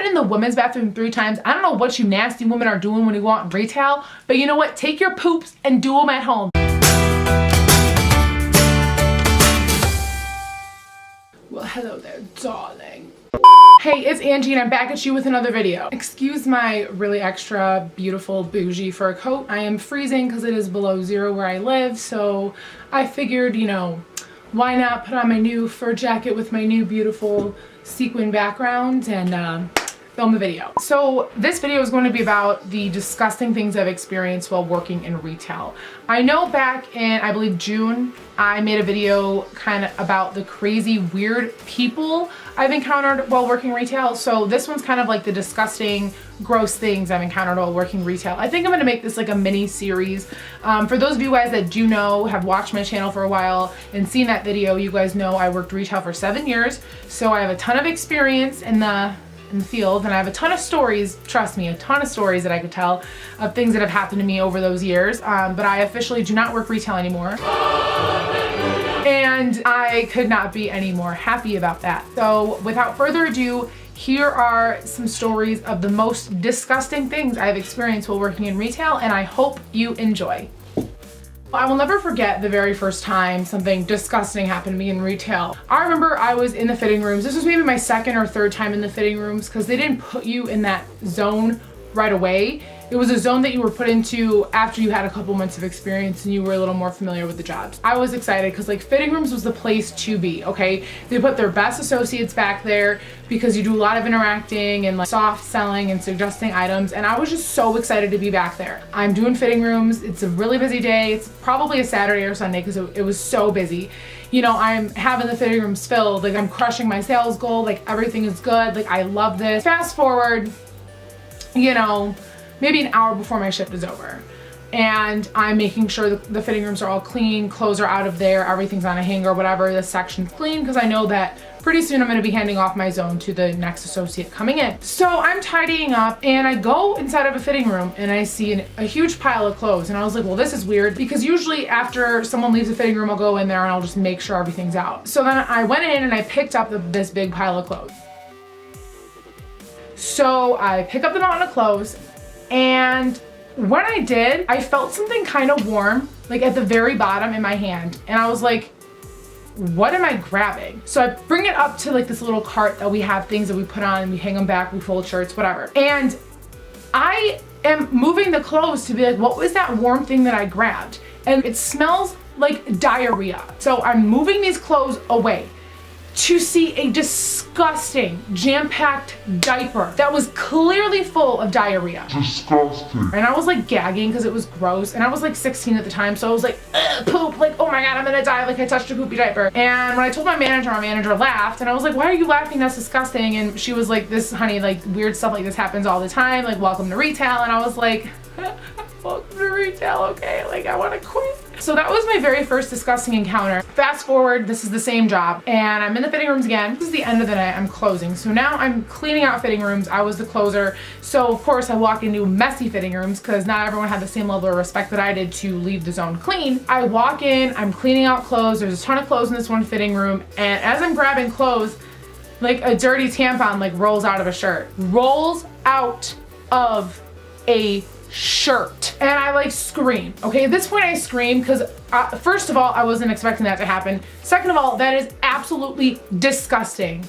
in the women's bathroom 3 times. I don't know what you nasty women are doing when you go out in retail, but you know what? Take your poops and do them at home. Well, hello there, darling. Hey, it's Angie and I'm back at you with another video. Excuse my really extra beautiful bougie fur coat. I am freezing because it is below 0 where I live, so I figured, you know, why not put on my new fur jacket with my new beautiful sequin background and film a video. So this video is going to be about the disgusting things I've experienced while working in retail. I know back in, I believe, June, I made a video kind of about the crazy, weird people I've encountered while working retail. So this one's kind of like the disgusting, gross things I've encountered while working retail. I think I'm gonna make this like a mini series. For those of you guys that do know, have watched my channel for a while and seen that video, you guys know I worked retail for 7 years. So I have a ton of experience in the field, and I have a ton of stories, trust me, a ton of stories that I could tell of things that have happened to me over those years. But I officially do not work retail anymore. And I could not be any more happy about that. So without further ado, here are some stories of the most disgusting things I've experienced while working in retail, and I hope you enjoy. I will never forget the very first time something disgusting happened to me in retail. I remember I was in the fitting rooms. This was maybe my second or third time in the fitting rooms because they didn't put you in that zone right away. It was a zone that you were put into after you had a couple months of experience and you were a little more familiar with the jobs. I was excited because like fitting rooms was the place to be, okay? They put their best associates back there because you do a lot of interacting and like soft selling and suggesting items, and I was just so excited to be back there. I'm doing fitting rooms. It's a really busy day. It's probably a Saturday or Sunday because it was so busy. You know, I'm having the fitting rooms filled, like I'm crushing my sales goal, like everything is good, like I love this. Fast forward, you know, maybe an hour before my shift is over, and I'm making sure that the fitting rooms are all clean, clothes are out of there, everything's on a hanger, whatever, this section's clean, because I know that pretty soon I'm going to be handing off my zone to the next associate coming in. So I'm tidying up and I go inside of a fitting room and I see a huge pile of clothes, and I was like, well, this is weird, because usually after someone leaves the fitting room, I'll go in there and I'll just make sure everything's out. So then I went in and I picked up this big pile of clothes. So I pick up the mountain of clothes, and when I did, I felt something kind of warm, like at the very bottom in my hand. And I was like, what am I grabbing? So I bring it up to like this little cart that we have things that we put on and we hang them back, we fold shirts, whatever. And I am moving the clothes to be like, what was that warm thing that I grabbed? And it smells like diarrhea. So I'm moving these clothes away to see a disgusting, jam-packed diaper that was clearly full of diarrhea. Disgusting. And I was like gagging because it was gross, and I was like 16 at the time, so I was like, poop, like, oh my god, I'm gonna die, like I touched a poopy diaper. And when I told my manager laughed, and I was like, why are you laughing? That's disgusting. And she was like, this, honey, like weird stuff like this happens all the time, like welcome to retail. And I was like, welcome to retail, okay, like I wanna quit. So that was my very first disgusting encounter. Fast forward, this is the same job, and I'm in the fitting rooms again. This is the end of the night, I'm closing. So now I'm cleaning out fitting rooms. I was the closer. So of course I walk into messy fitting rooms because not everyone had the same level of respect that I did to leave the zone clean. I walk in, I'm cleaning out clothes. There's a ton of clothes in this one fitting room, and as I'm grabbing clothes, like a dirty tampon like rolls out of a shirt. Rolls out of a shirt. And I like scream. Okay, at this point I scream because first of all, I wasn't expecting that to happen. Second of all, that is absolutely disgusting.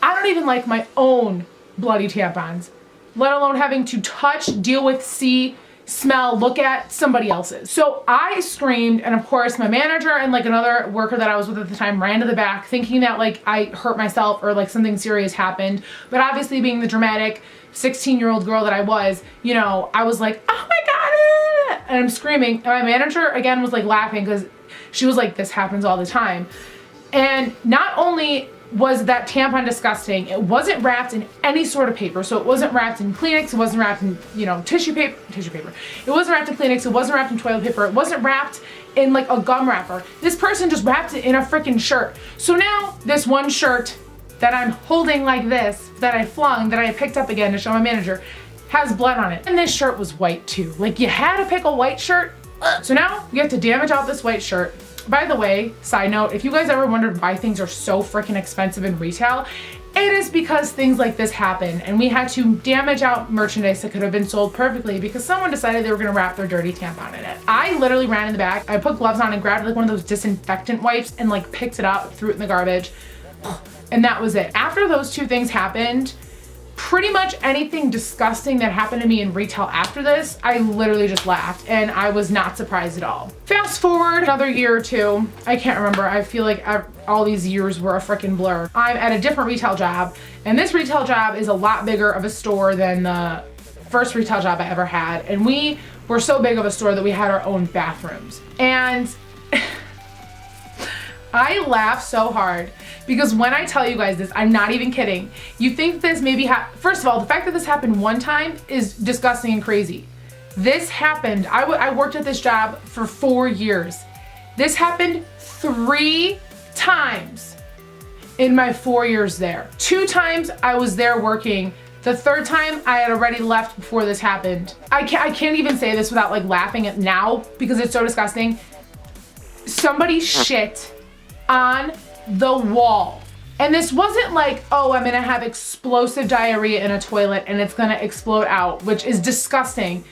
I don't even like my own bloody tampons, let alone having to touch, deal with, see, smell, look at somebody else's. So I screamed, and of course my manager and like another worker that I was with at the time ran to the back thinking that like I hurt myself or like something serious happened. But obviously being the dramatic 16-year-old girl that I was, you know, I was like, oh my god, and I'm screaming. And my manager again was like laughing because she was like, this happens all the time. And not only was that tampon disgusting, it wasn't wrapped in any sort of paper. So it wasn't wrapped in Kleenex, it wasn't wrapped in, you know, tissue paper. It wasn't wrapped in Kleenex, it wasn't wrapped in toilet paper, it wasn't wrapped in like a gum wrapper. This person just wrapped it in a freaking shirt. So now this one shirt that I'm holding like this, that I flung, that I picked up again to show my manager, has blood on it. And this shirt was white too. Like you had to pick a white shirt. So now you have to damage out this white shirt. By the way, side note, if you guys ever wondered why things are so freaking expensive in retail, It is because things like this happen, and we had to damage out merchandise that could have been sold perfectly because someone decided they were gonna wrap their dirty tampon in it. I literally ran in the back, I put gloves on and grabbed like one of those disinfectant wipes and like picked it up, threw it in the garbage, and that was it. After those two things happened, pretty much anything disgusting that happened to me in retail after this, I literally just laughed and I was not surprised at all. Fast forward another year or two, I can't remember, I feel like all these years were a freaking blur. I'm at a different retail job, and this retail job is a lot bigger of a store than the first retail job I ever had, and we were so big of a store that we had our own bathrooms. And I laugh so hard because when I tell you guys this, I'm not even kidding. You think this maybe first of all, the fact that this happened one time is disgusting and crazy. This happened, I worked at this job for 4 years. This happened 3 times in my 4 years there. 2 times I was there working. The 3rd time I had already left before this happened. I can't even say this without like laughing at now because it's so disgusting. Somebody shit on the wall. And this wasn't like, oh, I'm gonna have explosive diarrhea in a toilet and it's gonna explode out, which is disgusting.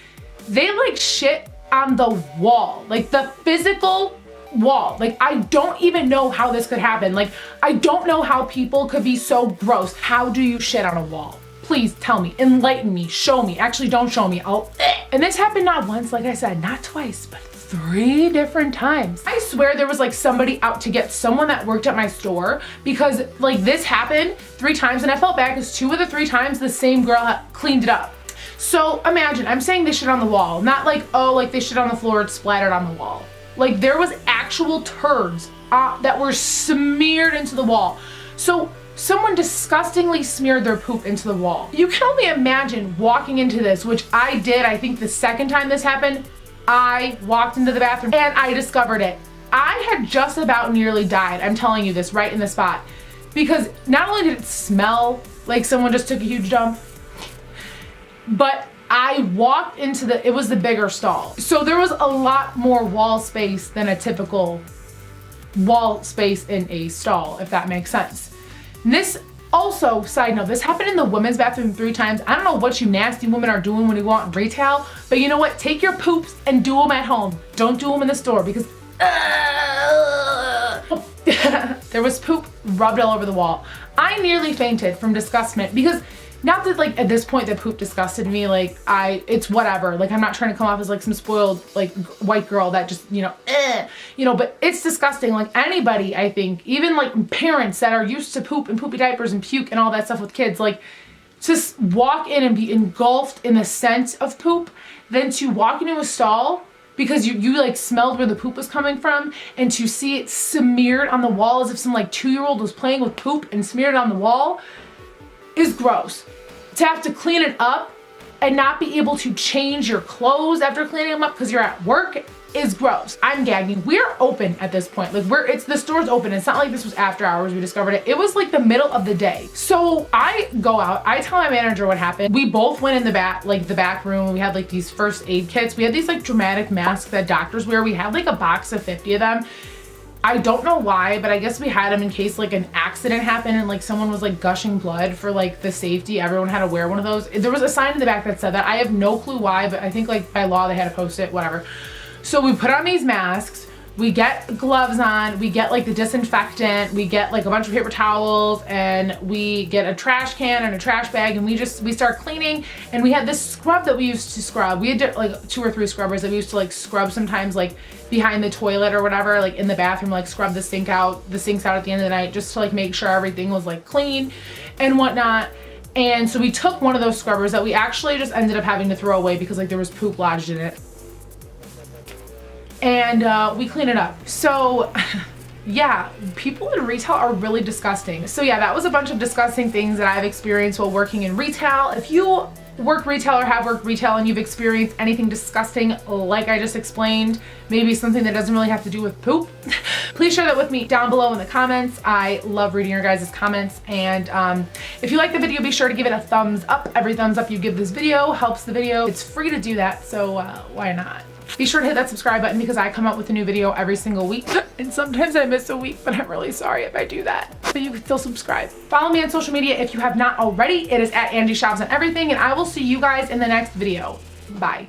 They like shit on the wall, like the physical wall. Like, I don't even know how this could happen. Like, I don't know how people could be so gross. How do you shit on a wall? Please tell me, enlighten me, show me. Actually, don't show me. And this happened not once, like I said, not twice, but 3 different times. I swear there was like somebody out to get someone that worked at my store because like this happened 3 times and I felt bad because 2 of the 3 times the same girl cleaned it up. So imagine, I'm saying they shit on the wall, not like, oh, like they shit on the floor, it splattered on the wall. Like there was actual turds that were smeared into the wall. So someone disgustingly smeared their poop into the wall. You can only imagine walking into this, which I did, I think the 2nd time this happened, I walked into the bathroom and I discovered it. I had just about nearly died, I'm telling you this right in the spot. Because not only did it smell like someone just took a huge dump, but I walked into it was the bigger stall. So there was a lot more wall space than a typical wall space in a stall, if that makes sense. And this also, side note, this happened in the women's bathroom 3 times. I don't know what you nasty women are doing when you go out in retail, but you know what? Take your poops and do them at home. Don't do them in the store because there was poop rubbed all over the wall. I nearly fainted from disgustment because not that like at this point the poop disgusted me, like it's whatever. Like I'm not trying to come off as like some spoiled like white girl that just, you know, but it's disgusting. Like anybody, I think, even like parents that are used to poop and poopy diapers and puke and all that stuff with kids, like just walk in and be engulfed in the scent of poop, then to walk into a stall because you like smelled where the poop was coming from and to see it smeared on the wall as if some like 2-year-old was playing with poop and smeared it on the wall is gross. To have to clean it up and not be able to change your clothes after cleaning them up because you're at work is gross. I'm gagging. We're open at this point. Like the store's open. It's not like this was after hours we discovered it. It was like the middle of the day. So I go out, I tell my manager what happened. We both went in the back room. We had like these first aid kits. We had these like dramatic masks that doctors wear. We had like a box of 50 of them. I don't know why, but I guess we had them in case like an accident happened and like someone was like gushing blood for like the safety. Everyone had to wear one of those. There was a sign in the back that said that. I have no clue why, but I think like by law they had to post it, whatever. So we put on these masks, we get gloves on, we get like the disinfectant, we get like a bunch of paper towels, and we get a trash can and a trash bag, and we start cleaning. And we had this scrub that we used to scrub. We had like 2 or 3 scrubbers that we used to like scrub sometimes like behind the toilet or whatever, like in the bathroom, like scrub the sinks out at the end of the night just to like make sure everything was like clean and whatnot. And so we took one of those scrubbers that we actually just ended up having to throw away because like there was poop lodged in it. And we clean it up. So yeah, people in retail are really disgusting. So yeah, that was a bunch of disgusting things that I've experienced while working in retail. If you work retail or have worked retail and you've experienced anything disgusting like I just explained, maybe something that doesn't really have to do with poop, please share that with me down below in the comments. I love reading your guys' comments. And if you like the video, be sure to give it a thumbs up. Every thumbs up you give this video helps the video. It's free to do that, so why not? Be sure to hit that subscribe button because I come out with a new video every single week. And sometimes I miss a week, but I'm really sorry if I do that. But you can still subscribe. Follow me on social media if you have not already. It is at Angie Shops on everything, and I will see you guys in the next video. Bye.